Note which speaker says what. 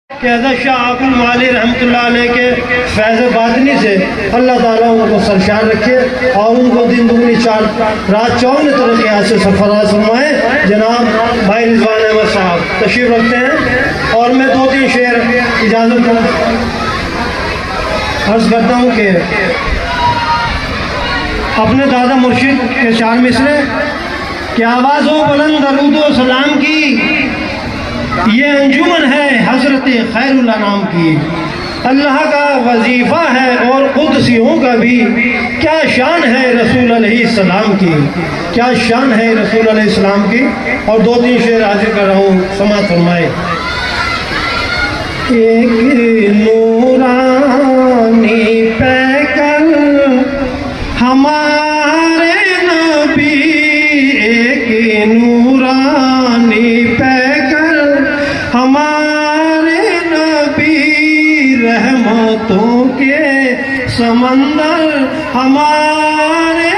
Speaker 1: کہ حضرت شاہ عابد مالی رحمۃ اللہ علیہ کے فیض باطنی سے اللہ تعالیٰ ان کو سرشار رکھے اور ان کو دن دگنی رات چوگنے ترقی سے سرفراز فرمائے۔ جناب بھائی رضوان احمد صاحب تشریف رکھتے ہیں اور میں 2-3 شعر اجازت عرض کرتا ہوں کہ اپنے دادا مرشد کے 4 مصرے کہ آواز ہو بلند درود و سلام کی، یہ انجمن ہے حضرت خیر الانام کی، اللہ کا وظیفہ ہے اور قدسیوں کا بھی، کیا شان ہے رسول علیہ السلام کی، کیا شان ہے رسول علیہ السلام کی۔ اور 2-3 شعر حاضر کر رہا ہوں، سماعت فرمائے۔ ایک نورانی پیکر ہمارے نبی، ایک نورانی پیکر ہمارے نبی، رحمتوں کے سمندر ہمارے